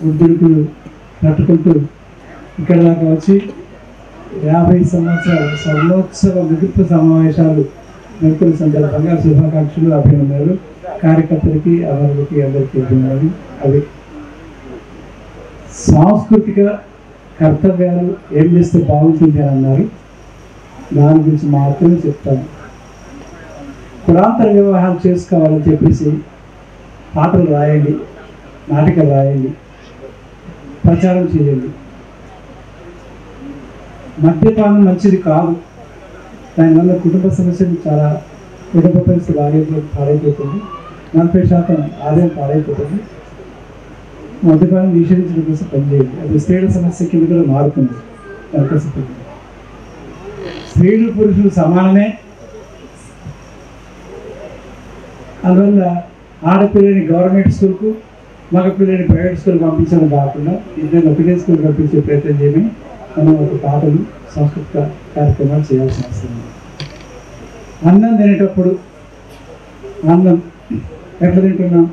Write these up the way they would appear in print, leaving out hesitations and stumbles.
ఒడిదుడుకులు తట్టుకుంటూ ఇక్కడ దాకా వచ్చి 50 సంవత్సరాల స్వర్ణోత్సవ ముగింపు సమావేశాలు నెలకొన్న సందర్భంగా శుభాకాంక్షలు, అభినందనలు కార్యకర్తలకి, అమరులకి, అందరికీ అభినందనలు. అవి సాంస్కృతిక కర్తవ్యాలు ఏం చేస్తే బాగుంటుంది అని అన్నారు. దాని గురించి మాత్రమే చెప్తాను. కులాంతర వివాహాలు చేసుకోవాలని చెప్పేసి పాటలు రాయండి, నాటకాలు రాయండి, ప్రచారం చేయండి. మద్యపానం మంచిది కాదు. దానివల్ల కుటుంబ సమస్యలు చాలా, కుటుంబ పరిస్థితి పాడైపోతుంది. 40% ఆదాయం పాడైపోతుంది. మద్యపానం నిషేధించడం కోసం పనిచేయండి. అది స్త్రీల సమస్య కింద కూడా మారుతుంది. స్త్రీలు పురుషులు సమానమే. అందువల్ల ఆడపిల్లని గవర్నమెంట్ స్కూల్కు, మగ పిల్లని ప్రైవేట్ స్కూల్కి పంపించడం కాకుండా ఇద్దరు ఒకటే స్కూల్ పంపించే ప్రయత్నం చేయమని మనం ఒక పాటలు, సాంస్కృతిక కార్యక్రమాలు చేయాల్సిన అవసరం ఉంది. అన్నం తినేటప్పుడు అన్నం ఎట్లా తింటున్నాం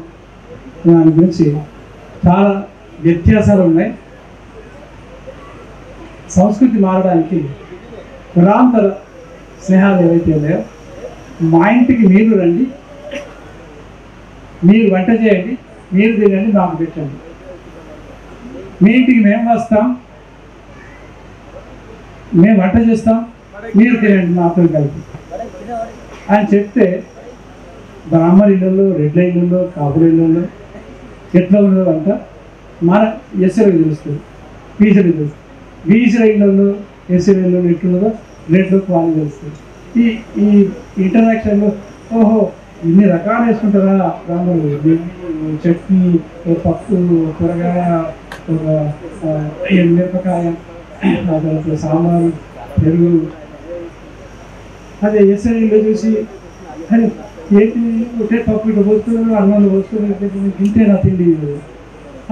దాని గురించి చాలా వ్యత్యాసాలు ఉన్నాయి. సంస్కృతి మారడానికి కులాంతర స్నేహాలు ఏవైతే ఉన్నాయో, మా ఇంటికి మీరు రండి, మీరు వంట చేయండి, మీరు తినండి, మాకు పెట్టండి. మీ ఇంటికి మేము వస్తాం, మేము వంట చేస్తాం, మీరు తినండి మాతో కలిపి అని చెప్తే బ్రాహ్మణ ఇళ్ళల్లో, రెడ్ల ఇళ్ళల్లో, కాపుల ఇళ్ళల్లో ఎట్లా ఉన్నదో అంట మన ఎస్సీలకు తెలుస్తుంది, బీసీలకు తెలుస్తుంది. బీసీల ఇళ్ళల్లో, ఎస్సీల ఇళ్ళల్లో ఎట్లున్నదో రెడ్లకు వాళ్ళు తెలుస్తుంది. ఈ ఇంటరాక్షన్లో ఓహో ఇన్ని రకాలు వేసుకుంటారా బ్రాహ్మణులు, చట్నీ, పప్పు, కూరగాయ, మిరపకాయ, తర్వాత సాంబారు, పెరుగు. అదే ఎస్ఐలో చూసి అరే ఏంటి ఒకటే పప్పు ఇట్లా పోస్తున్నారు, అన్నంలో పోస్తున్నారు, ఇంతేనా తిండి.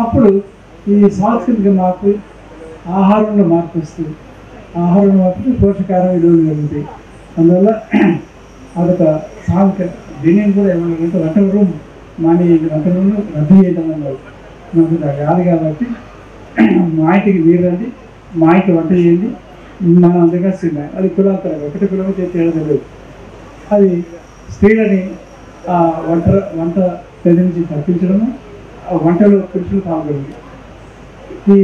అప్పుడు ఈ సాంస్కృతిక మార్పు, ఆహారంలో మార్పు వస్తుంది. ఆహారంలో మార్పు పోషకాహారం విలువలు జరుగుతాయి. అందువల్ల అదొక సాంస్కృతిక దీనిని కూడా ఏమన్నా వంట రూమ్ మాని వంట రూమ్ రద్దు చేయడం అన్నారు. నాకు కాదు కాబట్టి మా ఇంటికి మీరు రండి, మా ఇంటి వంట చేయండి, మనం అందరిగా తిన్నాయి. అది కులాంతరం, ఒకటి కులం తేడా లేదు. అది స్త్రీలని వంట గది నుంచి తప్పించడము, ఆ వంటలో పురుషులు పాల్గొనడం. ఈ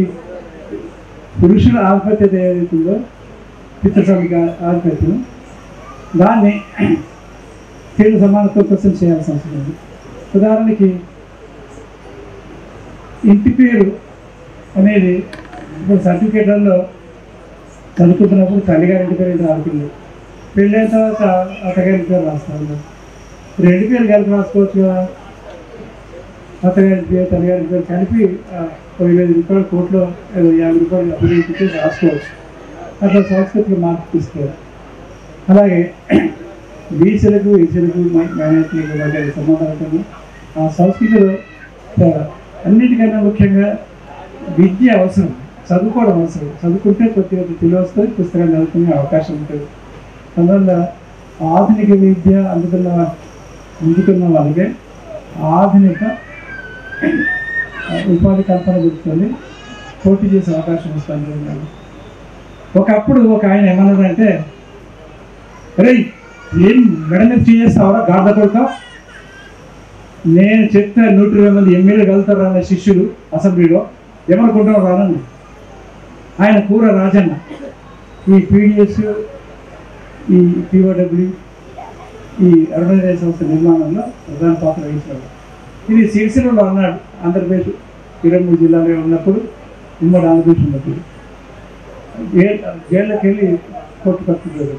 పురుషుల ఆధిపత్యత ఏదైతుందో పితృసామిక ఆధిపత్యం, దాన్ని స్త్రీల సమానత్వం కోసం చేయాల్సిన అవసరం ఉంది. ఉదాహరణకి ఇంటి పేరు అనేది ఇప్పుడు సర్టిఫికేట్లలో చదువుకుంటున్నప్పుడు తల్లిగారింటి పేరు అయితే రాకుండా, పెళ్ళైన తర్వాత అత్తగారింటి పేరు రాస్తాను. 2 పేర్లు కలిపి రాసుకోవచ్చు కదా. అత్తగారింటి పేరు, తల్లిగారింటి పేరు కలిపి 10,000 రూపాయలు, కోట్లో 50 రూపాయలు అభివృద్ధి చేసి రాసుకోవచ్చు. అట్లా సంస్కృతికి మార్పు తీసుకోవాలి. అలాగే బీసీలకు, ఈసీలకు, మైనారిటీలకు మధ్య సమాధానం ఆ సంస్కృతిలో అన్నిటికన్నా ముఖ్యంగా విద్య అవసరం, చదువుకోవడం అవసరం. చదువుకుంటే కొద్దిగా తెలివి వస్తుంది, పుస్తకాలు చదువుకునే అవకాశం ఉంటుంది. అందువల్ల ఆధునిక విద్య అందుకున్న వాళ్ళకే ఆధునిక ఉపాధి కల్పన గుర్తుంది, పోటీ చేసే అవకాశం వస్తుంది. ఒకప్పుడు ఒక ఆయన ఏమన్నాడంటే, అరే ఏం మెడ మీద చేస్తావరా గాఢ కొడుక, నేను చెప్తే 120 మంది ఎమ్మెల్యే కలుగుతారు అన్న శిష్యుడు అసెంబ్లీలో ఏమనుకుంటావు రానండి. ఆయన కూర రాజన్న ఈ పీడిఎస్, ఈ పిఓడబ్ల్యూ, ఈ అరుణోదయ సంస్థ నిర్మాణంలో ప్రధాన పాత్ర వహించాడు. ఇది సిరిసిల్లలో అన్నాడు. ఆంధ్రప్రదేశ్ 23 జిల్లాలో ఉన్నప్పుడు, ఉమ్మడి ఆంధ్రప్రదేశ్ ఉన్నప్పుడు జైళ్ళకి వెళ్ళి కోర్టు పట్టుకోలేదు.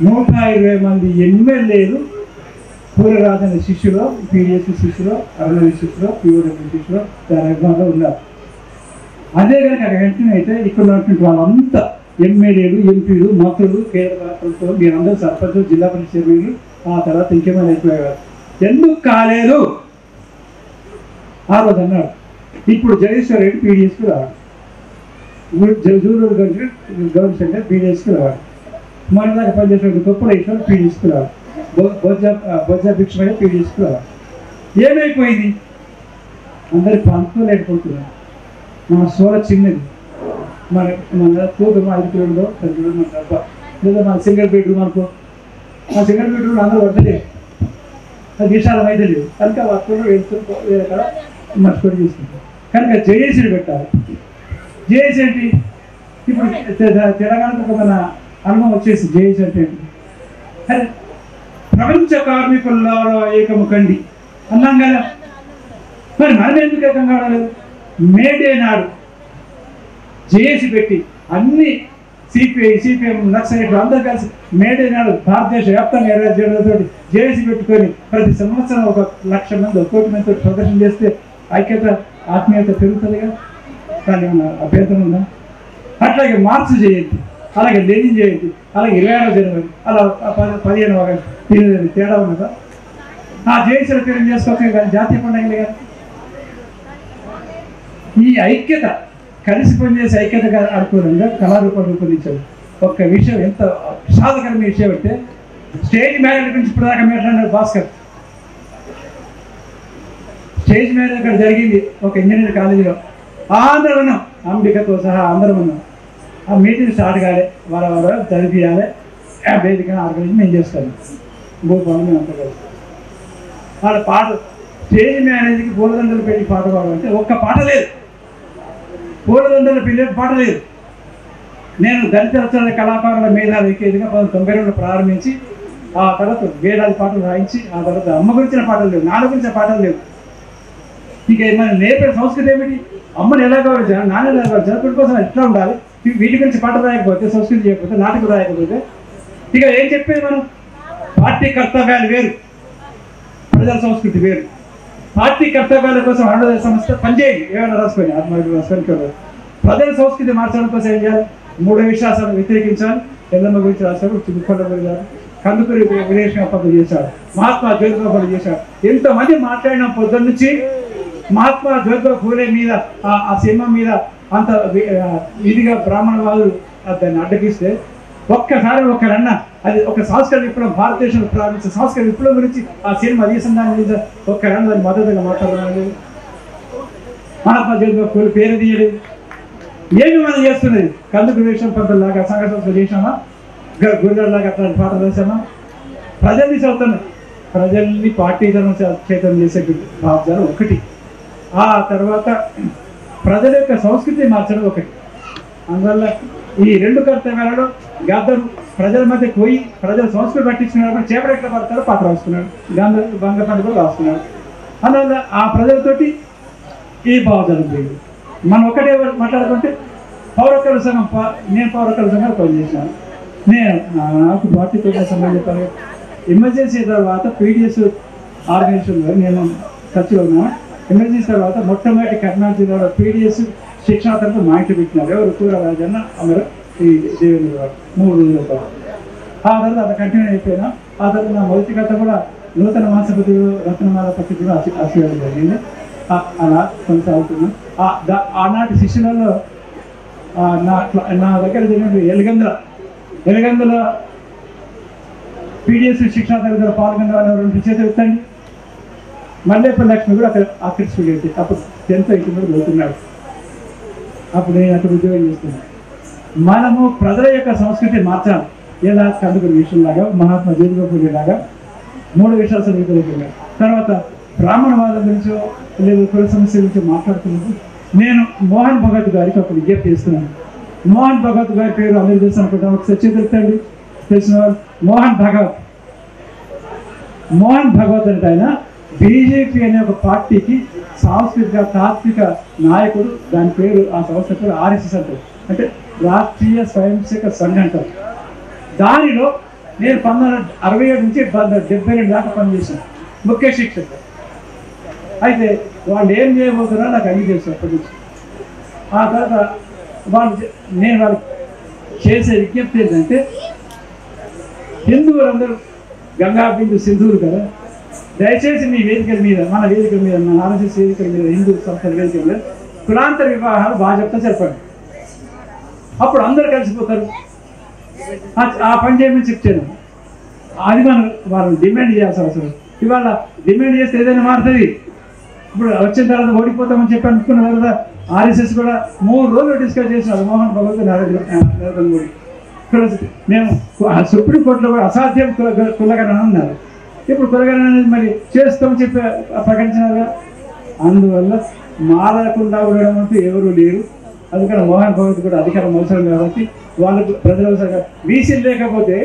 120 మంది ఎమ్మెల్యేలు పూరరాజన శిష్యులో, పీడిఎస్ శిష్యులో, అరుణోదయ శిష్యులో, పిఓడబ్ల్యూ శిష్యులో దాని నిర్మాణంలో ఉన్నారు. అదే కనుక అక్కడ వెంటనే అయితే ఇక్కడ ఉన్నటువంటి వాళ్ళంతా ఎమ్మెల్యేలు, ఎంపీలు, మంత్రులు, కేంద్ర ప్రభుత్వం, మీరందరూ సర్పంచులు, జిల్లా పరిషత్ చైర్మన్లు, ఆ తర్వాత ఇంకేమైనా అయిపోయేవారు. ఎందుకు కాలేదు ఆ రోజు అన్నాడు. ఇప్పుడు జగదీశ్వర్ రెడ్డి పీడిఎస్కి రావాలి, జూలూరు గవర్నమెంట్ పీడిఎస్కి రావాలి, మన దాకా పనిచేసేటువంటి గొప్పలేశ్వర్ పీడిఎస్కి రావాలి, బొజ్జా భిక్షమయ్య పీడిఎస్కి రావాలి. ఏమైపోయింది? అందరికి పంచుకోలేకపోతున్నారు. మన సోల చిన్నది, మన తూకం 5 కిలోలు 10 కిలోలు మన డబ్బా, లేదా మన సింగిల్ బెడ్రూమ్ అనుకో, ఆ సింగిల్ బెడ్రూమ్ అందరూ పడతలేదు, అది విశాలం అయితే లేదు కనుక వర్తలు వెళ్తూ వేరే కాడ మర్చిపోయి తీసుకుంటారు. కనుక జేఏసీని పెట్టాలి. జేఏసీ ఏంటి? ఇప్పుడు తెలంగాణకు మన అనుభవం వచ్చేసి జేఏసీ అంటే ఏంటి? అరే ప్రపంచ కార్మికుల్లో ఏకము కండి అన్నాం కదా, మరి మనం ఎందుకు ఏకం కావలేదు? మేడే నాడు జేఏసీ పెట్టి అన్ని సిపిఐ, సిపిఎం, నక్సలైట్లు అందరూ కలిసి మేడే నాడు భారతదేశ వ్యాప్తంగా 27 తోటి జేఏసీ పెట్టుకొని ప్రతి సంవత్సరం 1,00,000 మంది 1 కోటి మంది ప్రదర్శన చేస్తే ఐక్యత, ఆత్మీయత పెరుగుతుందిగా. కానీ అభ్యంతరం ఉందా? అట్లాగే మార్క్స్ జయంతి, అలాగే లెనిన్ జయంతి, అలాగే 26వ జనవరి, అలా 15వ ఆగస్టు, దీని తేడా ఉన్నదా? ఆ జేఏసీల పేరు చేసుకోవచ్చు కానీ జాతీయ పండుగలే కానీ. ఈ ఐక్యత కలిసి పనిచేసే ఐక్యతగా అనుకూలంగా కళారూపం రూపొందించారు. ఒక్క విషయం ఎంత విషాదకరమైన విషయం అంటే, స్టేజ్ మ్యారేజ్ గురించి ఇప్పుడు దాకా మాట్లాడినాడు భాస్కర్. స్టేజ్ మ్యారేజ్ అక్కడ జరిగింది ఒక ఇంజనీరింగ్ కాలేజీలో, అందరూ ఉన్నాం, అంబికతో సహా అందరం ఉన్నాం. ఆ మీటింగ్ స్టార్ట్ కాలే, వాళ్ళ జరిపియాలి, వేదికగా ఆర్గనైజ్ మేము చేస్తాము, భూపాలు మేము అంతా కలిసి. వాళ్ళ పాట స్టేజ్ మ్యారేజ్కి పూలదండలు పెట్టి పాట పాడాలంటే ఒక్క పాట లేదు, పూలదండలు పెళ్ళే పాట లేదు. నేను దళిత రచన కళాకారుల మేధావి వేదికగా 1992 ప్రారంభించి ఆ తర్వాత వేలాది పాటలు రాయించి ఆ తర్వాత అమ్మ గురించిన పాటలు లేవు, నాన్న గురించిన పాటలు లేవు. ఇక మన నేర్పే సంస్కృతి ఏమిటి? అమ్మని ఎలా గౌరవించాలి, నాన్న ఎలా గౌరవించాలి, వీటి కోసం ఎట్లా ఉండాలి, వీటి గురించి పాట రాయకపోతే, సంస్కృతి చేయకపోతే, నాటకం రాయకపోతే ఇక ఏం చెప్పేది? మనం పార్టీ కర్తవ్యాలు వేరు, ప్రజల సంస్కృతి వేరు. పార్టీ కర్తవ్యాల కోసం అరుణోదయ సంస్థ పనిచేయండి, ఏమైనా రాసుకొని ఆత్మహత్య రాసుకొని. ప్రజల సంస్కృతి మార్చడం కోసం ఏం చేయాలి? 3 విశ్వాసాలను వ్యతిరేకించాలి. ఎల్లమ్మ గురించి రాశారు, చిక్కుకొండ గురించి, కందుకూరి విలేషణ పద్ధతి చేశాడు, మహాత్మా జ్యోతిబా ఫూలే చేశాడు. ఎంతమంది మాట్లాడిన పొద్దున్న నుంచి మహాత్మా జ్యోతిబా ఫూలే మీద, ఆ సినిమా మీద అంత ఇదిగా బ్రాహ్మణవాదులు దాన్ని అడ్డగిస్తే ఒక్కసారి ఒకరన్నా అది ఒక సాంస్కృతిక విప్లవం, భారతదేశంలో ప్రారంభించిన సాంస్కృతిక విప్లవం గురించి ఆ సినిమా తీసిన మీద ఒక్కరన్నా దాన్ని మద్దతుగా మాట్లాడలేదు. మహాత్మా జ్యోతిబా ఫూలే పేరు తీయలేదు. ఏమి మనం చేస్తున్నది? కందుకూరి విలేషణ పద్ధతిలాగా సంఘ చేసామా, గురుగారులాగా అట్లాంటి పాటలు వేసామా? ప్రజల్ని చదువుతున్నాయి, ప్రజల్ని పార్టీలను చైతన్యం చేసే భావజాలం ఒకటి. ఆ తర్వాత ప్రజల యొక్క సంస్కృతి మార్చడం ఒకటి. అందువల్ల ఈ 2 కర్తవ్యాలలో గద్దరు ప్రజల మధ్య పోయి ప్రజల సంస్కృతి పట్టించుకున్నాడు, చేపలు ఎట్లా పడతారో పాట రాస్తున్నాడు, బంగపండి కూడా రాస్తున్నాడు. అందువల్ల ఆ ప్రజలతోటి ఈ భావజాలం పోయింది. మనం ఒకటే మాట్లాడుకుంటే పౌరకల సంఘం, నేను పౌరకల సంఘం పనిచేశాను. నాకు పార్టీతో సంబంధం చెప్పాలి. ఎమర్జెన్సీ తర్వాత పీడిఎస్ ఆర్గనైజేషన్లో నేను ఖర్చులో ఉన్నాను. ఎమర్జెన్సీ తర్వాత మొట్టమొదటి కర్ణాటక జిల్లాలో పీడిఎస్ శిక్షణ తరఫు మా ఇంటి పెట్టినారు. ఎవరు? కూరరాజన్న, అమరు, ఈ దేవేంద్ర గారు 3 రోజుల పాటు. ఆ తర్వాత అలా కంటిన్యూ అయిపోయినా. ఆ తర్వాత నా మొదటి కథ కూడా నూతన మహాసభ్యులు రత్నమాల పత్రిక కూడా ఆశీర్వాదం జరిగింది. అలా కొనసాగుతున్నాం. ఆనాటి శిష్యులలో నా దగ్గర జరిగిన ఎలగందుల పీడిఎస్ శిక్షణ తరగతిలో పాల్గొన్న వాళ్ళు చేత ఎత్తండి. మల్లేపల్లి లక్ష్మి కూడా అక్కడ స్టూడెంట్, అప్పుడు 10th కూడా పోతున్నాడు. అప్పుడు నేను అక్కడ ఉద్యోగం చేస్తున్నాను. మనము ప్రజల యొక్క సంస్కృతి మార్చాలి. ఎలా? కందుకూరి విషయంలాగా, మహాత్మా జ్యోతిబా ఫూలే లాగా 3 విశ్వాసాలు వ్యతిరేకించారు. తర్వాత బ్రాహ్మణవాదం గురించో లేదా కుల సమస్య గురించి మాట్లాడుతున్నప్పుడు నేను మోహన్ భగవత్ గారికి ఒక విజ్ఞప్తి చేస్తున్నాను. మోహన్ భగవత్ గారి పేరు అందరూ తెలుసు అనుకుంటాం, ఒకసారి తెలుసండి తెలిసిన వాళ్ళు. మోహన్ భగవత్ అంటే ఆయన బీజేపీ అనే ఒక పార్టీకి సాంస్కృతిక తాత్విక నాయకుడు. దాని పేరు, ఆ సంస్థ పేరు ఆర్ఎస్ఎస్ అంటారు, అంటే రాష్ట్రీయ స్వయం సేవక సంఘ అంటారు. దానిలో నేను 1967 నుంచి 1972 దాకా పనిచేశాను, ముఖ్య శిక్షక. అయితే వాళ్ళు ఏం చేయబోతున్నారో నాకు అన్ని తెలుసు అప్పటి నుంచి. ఆ తర్వాత నేను వాళ్ళకి చేసే విజ్ఞప్తి ఏంటంటే, హిందువులందరూ గంగా బిందు సింధువులు కదా, దయచేసి మీ వేదికల మీద, మన వేదికల మీద, మన ఆర్ఎస్ఎస్ వేదికల మీద, హిందూ సంస్థల వేదికల మీద కులాంతర వివాహాలు బాగా చెప్తా చెప్పండి. అప్పుడు అందరూ కలిసిపోతారు. ఆ పని చేయమని చెప్తాను. అది మనం వాళ్ళని డిమాండ్ చేయాల్సిన అవసరం. ఇవాళ డిమాండ్ చేస్తే ఏదైనా మారుతుంది. ఇప్పుడు వచ్చిన తర్వాత ఓడిపోతామని చెప్పి అనుకున్న తర్వాత ఆర్ఎస్ఎస్ కూడా 3 రోజులు డిస్కస్ చేసినారు మోహన్ భగవత్ నరేంద్ర మోడీ. మేము సుప్రీంకోర్టులో కూడా అసాధ్యం కులగణన అన్నారు. ఇప్పుడు కులగణన అనేది మరి చేస్తామని చెప్పి ప్రకటించినారుగా. అందువల్ల మారకుండా ఉండడం అంటూ ఎవరు లేరు. అందుకని మోహన్ భగవత్ కూడా అధికారం అవసరం కాబట్టి వాళ్ళకు ప్రజలు అవసరం. బీసీ లేకపోతే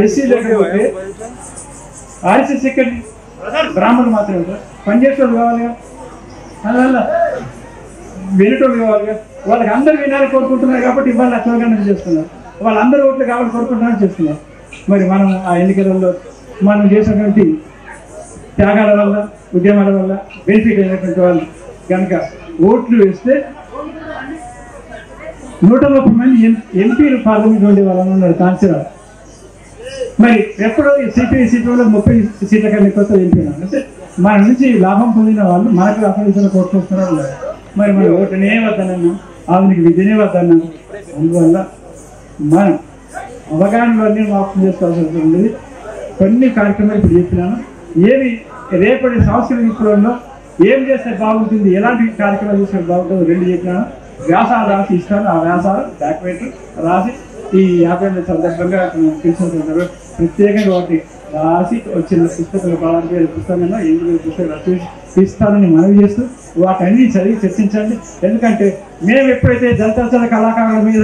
ఎస్సీ లేకపోతే ఆర్ఎస్ఎస్ ఎక్కడి బ్రాహ్మణులు మాత్రమే పనిచేసేవాళ్ళు కావాలిగా. అందువల్ల వినేటోళ్ళు కావాలిగా. వాళ్ళకి అందరు వినాలని కోరుకుంటున్నారు కాబట్టి ఇవాళ కులగణన చేస్తున్నారు. వాళ్ళందరూ ఓట్లు కావాలని కోరుకుంటున్నారని చేస్తున్నారు. మరి మనం ఆ ఎన్నికలలో మనం చేసినటువంటి త్యాగాల వల్ల ఉద్యమాల వల్ల బెనిఫిట్ అయినటువంటి వాళ్ళు కనుక ఓట్లు వేస్తే 130 మంది ఎంపీలు పార్లమెంట్ ఉండే వాళ్ళని ఉన్నారు కాన్సిరాలు. మరి ఎప్పుడో సిపిఐలో 30 సీట్ల కన్నా కొత్త ఎంపీ అంటే మన నుంచి లాభం పొందిన వాళ్ళు మనకు అపరిచయం కోరుకుంటున్నారు. మరి మన ఓటునే వద్దన్నాం, ఆధునిక విద్యనే వద్దన్నాం. అందువల్ల మనం అవగాహనలోనే మార్పు చేసుకోవాల్సి ఉండేది. కొన్ని కార్యక్రమాలు ఇప్పుడు చెప్పినాను. ఏవి రేపటి సాంస్కృతిక విప్లవంలో ఏం చేస్తే బాగుంటుంది, ఎలాంటి కార్యక్రమాలు చేస్తే బాగుంటుందో 2 చెప్పినాను. వ్యాసాలు రాసి ఇస్తాను. ఆ వ్యాసాలు డాక్యుమెంట్ రాసి ఈ 50 సందర్భంగా తెలుసుకుంటున్నారు. ప్రత్యేకంగా వాటి రాసి వచ్చిన పుస్తకాలు 16,000 పుస్తకంలో 8,000 పుస్తకాలు చూసి ఇస్తానని మనవి చేస్తూ వాటన్ని చదివి చర్చించండి. ఎందుకంటే మేము ఎప్పుడైతే జనతల కళాకారుల మీద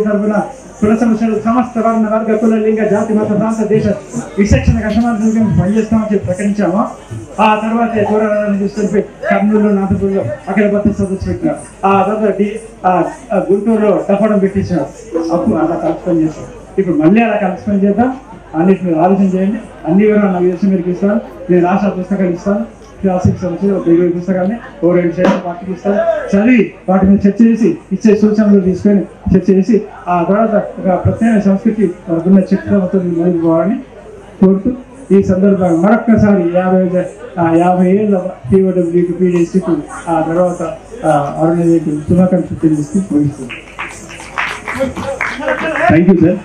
తరపున కుల సమస్యలు సమస్త వర్ణ వర్గ కుల లింగ జాతి మత ప్రాంత దేశ విశిక్షణ కష్టమార్గం పనిచేస్తామని చెప్పి ప్రకటించామో ఆ తర్వాత పోరాటాన్ని తీసుకొని కర్నూలులో నాథపూర్లో అఖిల భారత సదస్సు పెట్టినారు. ఆ తర్వాత గుంటూరులో డఫడం పెట్టించారు. అప్పుడు అలా కలుసుకొని చేస్తాం. ఇప్పుడు మళ్ళీ అలా కలుసుకొని చేద్దాం. అన్నిటి మీద ఆలోచన చేయండి. అన్ని వివరాలు నాకు చేసి మీరు ఇస్తాను. నేను రాష్ట్ర పుస్తకాలు ఇస్తాను. క్లాసిక్ సంస్థ 20 పుస్తకాన్ని 2 శాతం పార్టీకి ఇస్తాను. చదివి వాటి మీద చర్చ చేసి ఇచ్చే సూచనలు తీసుకొని చర్చ చేసి ఆ తర్వాత ఒక ప్రత్యేక సంస్కృతి ఉన్న చిత్రంతో ముందుకు పోవాలని కోరుతూ ఈ సందర్భంగా మరొక్కసారి 50 ఏళ్ళ టీఓడబ్ల్యూకి పీడీసీకి ఆ తర్వాత అరుణ్ శుభాకాంక్షలు తెలియజేస్తూ ముగిస్తుంది. Thank you sir.